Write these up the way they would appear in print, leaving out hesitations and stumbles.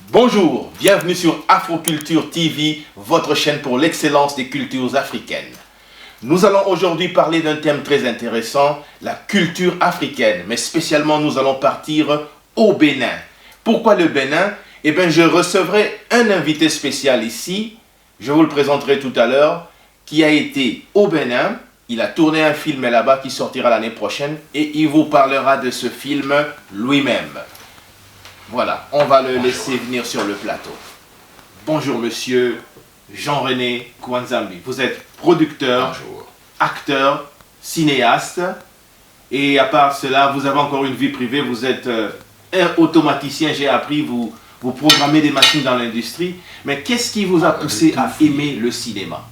Bonjour, bienvenue sur Afroculture TV, votre chaîne pour l'excellence des cultures africaines. Nous allons aujourd'hui parler d'un thème très intéressant, la culture africaine, mais spécialement nous allons partir au Bénin. Pourquoi le Bénin? Eh bien, je recevrai un invité spécial ici, je vous le présenterai tout à l'heure, qui a été au Bénin. Il a tourné un film là-bas qui sortira l'année prochaine et il vous parlera de ce film lui-même. Voilà, on va le laisser venir sur le plateau. Bonjour monsieur Jean-René Kwanzambi. Vous êtes producteur, Bonjour. acteur, cinéaste. Et à part cela, vous avez encore une vie privée. Vous êtes un automaticien, j'ai appris, vous programmez des machines dans l'industrie. Mais qu'est-ce qui vous a poussé à aimer le cinéma?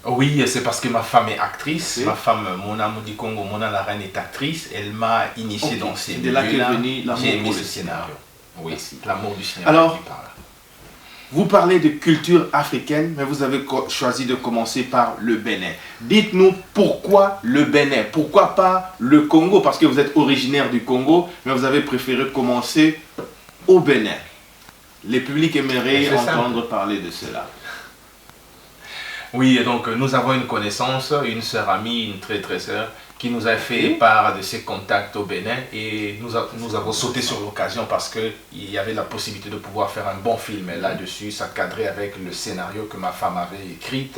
Oui, c'est parce que ma femme est actrice. Oui. Ma femme, Mona Modikongo, Mona la reine est actrice. Elle m'a initié dans ces C'est de là qu'est milieux-là. venu l'amour J'ai aimé pour ce le scénario. Oui, Merci. l'amour du cinéma. Alors, qui parle. Vous parlez de culture africaine, mais vous avez choisi de commencer par le Bénin. Dites-nous pourquoi le Bénin? Pourquoi pas le Congo? Parce que vous êtes originaire du Congo, mais vous avez préféré commencer au Bénin. Les publics aimeraient C'est entendre simple. parler de cela. Oui, et donc nous avons une connaissance, une sœur amie, une très sœur, qui nous a fait part de ses contacts au Bénin et nous avons sauté sur l'occasion parce qu'il y avait la possibilité de pouvoir faire un bon film là-dessus, ça cadrait avec le scénario que ma femme avait écrit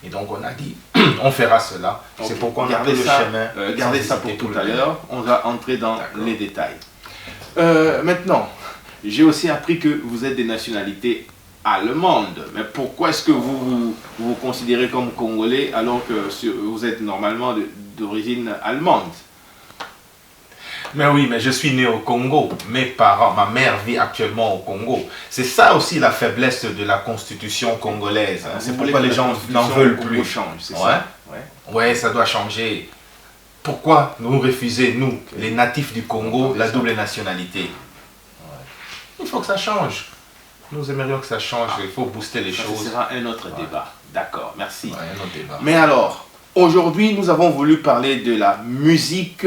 et donc on a dit on fera cela. C'est pourquoi on a pris le chemin. Gardez sans ça pour hésiter tout le à Bénin. l'heure. On va entrer dans D'accord. les détails. Maintenant, j'ai aussi appris que vous êtes des nationalités allemandes. Mais pourquoi est-ce que vous vous considérez comme congolais alors que vous êtes normalement d'origine allemande? Mais oui, mais je suis né au Congo. Mes parents, ma mère vit actuellement au Congo. C'est ça aussi la faiblesse de la constitution congolaise. Hein. C'est Vous voulez pourquoi que les la gens constitution n'en veulent au Congo plus. change, c'est Ouais. ça? Ouais. Ouais, ça doit changer. Pourquoi nous refuser, nous, les natifs du Congo, la double nationalité? Il faut que ça change. Nous aimerions que ça change. Il faut booster les Ça, choses. ce sera un autre débat. D'accord, merci. Ouais, un autre débat. Mais alors, aujourd'hui, nous avons voulu parler de la musique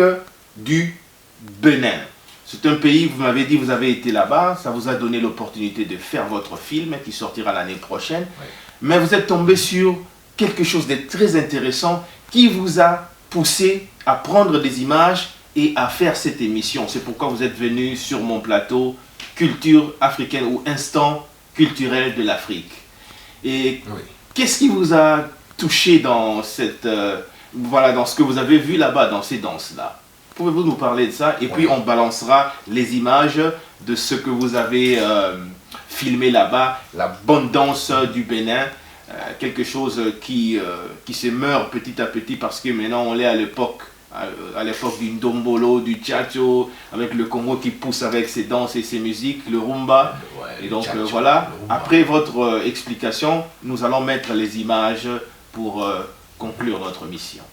du Bénin. C'est un pays, vous m'avez dit, vous avez été là-bas, ça vous a donné l'opportunité de faire votre film qui sortira l'année prochaine. Oui. Mais vous êtes tombé sur quelque chose de très intéressant qui vous a poussé à prendre des images et à faire cette émission. C'est pourquoi vous êtes venu sur mon plateau Culture africaine ou Instant culturel de l'Afrique. Et Oui. qu'est-ce qui vous a touché dans cette, voilà, dans ce que vous avez vu là-bas, dans ces danses-là? Pouvez-vous nous parler de ça? Et puis on balancera les images de ce que vous avez filmé là-bas, la bonne danse du Bénin, quelque chose qui se meurt petit à petit parce que maintenant on est à l'époque du Ndombolo, du Tchatcho, avec le Congo qui pousse avec ses danses et ses musiques, le rumba. Ouais, Et le donc tchatcho, voilà, le rumba. après votre explication, nous allons mettre les images pour conclure notre mission.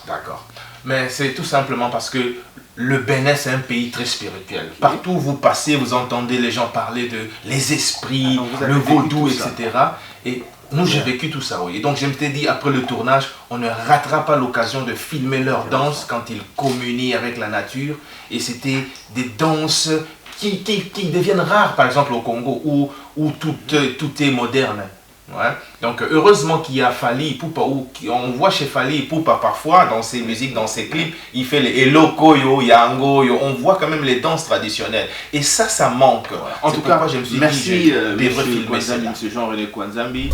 D'accord. Mais c'est tout simplement parce que le Bénin, c'est un pays très spirituel. Partout où vous passez, vous entendez les gens parler de les esprits, Ah, donc vous avez le vécu vaudou, tout ça. etc. Et nous, j'ai vécu tout ça, oui. Et donc, je m'étais dit, après le tournage, on ne ratera pas l'occasion de filmer leur danse quand ils communient avec la nature. Et c'était des danses qui deviennent rares, par exemple, au Congo, où tout est moderne. Ouais. Donc heureusement qu'il y a Fally Ipupa, on voit chez Fally Ipupa parfois dans ses musiques, dans ses clips, il fait les Eloko yo, Yango yo, on voit quand même les danses traditionnelles. Et ça manque. En C'est tout cas, pourquoi je me suis merci dit, je devrais monsieur filmer Kwanzambi, cela. monsieur Jean-René Kwanzambi.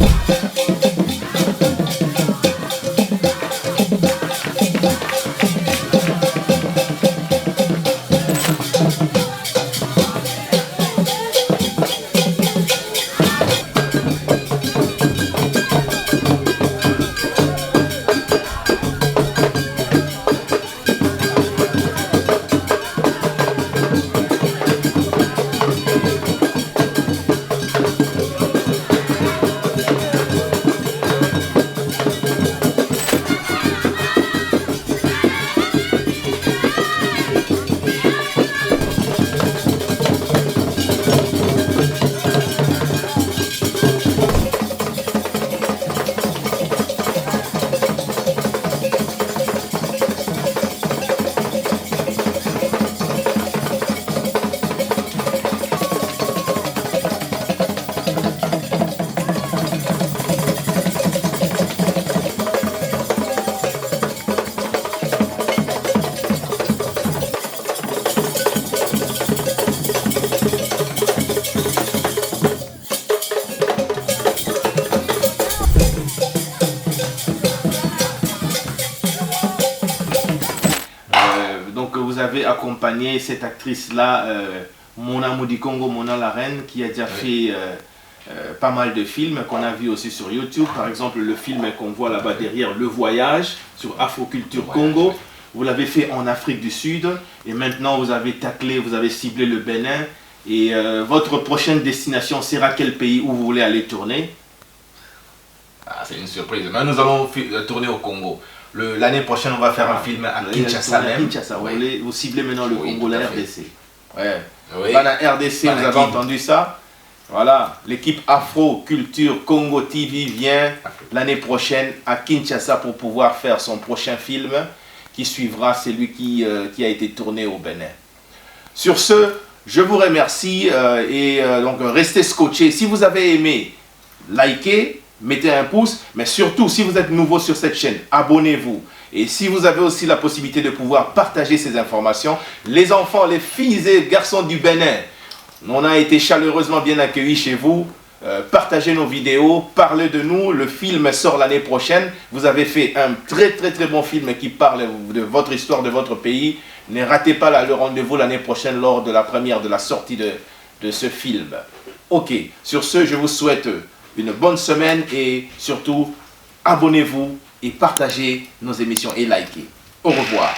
accompagné cette actrice-là, Mona Moudi Congo, Mona la Reine, qui a déjà fait pas mal de films qu'on a vu aussi sur YouTube. Par exemple, le film qu'on voit là-bas derrière, Le Voyage, sur Afroculture Congo. Oui. Vous l'avez fait en Afrique du Sud et maintenant vous avez taclé, vous avez ciblé le Bénin. Et votre prochaine destination sera quel pays où vous voulez aller tourner? Ah, c'est une surprise. Mais nous allons tourner au Congo. L'année prochaine, on va faire un film à Kinshasa même. Kinshasa. Oui. Vous ciblez maintenant le Congo, la RDC. Ouais. Oui. Dans la RDC, vous avez entendu ça? Voilà, l'équipe Afro Culture Congo TV vient l'année prochaine à Kinshasa pour pouvoir faire son prochain film qui suivra celui qui a été tourné au Bénin. Sur ce, je vous remercie donc restez scotchés. Si vous avez aimé, likez, mettez un pouce, mais surtout si vous êtes nouveau sur cette chaîne, abonnez-vous. Et si vous avez aussi la possibilité de pouvoir partager ces informations, les enfants, les filles et garçons du Bénin, on a été chaleureusement bien accueillis chez vous. Partagez nos vidéos, parlez de nous. Le film sort l'année prochaine. Vous avez fait un très bon film qui parle de votre histoire, de votre pays. Ne ratez pas le rendez-vous l'année prochaine lors de la première, de la sortie de ce film. Ok, sur ce, je vous souhaite une bonne semaine et surtout, abonnez-vous et partagez nos émissions et likez. Au revoir.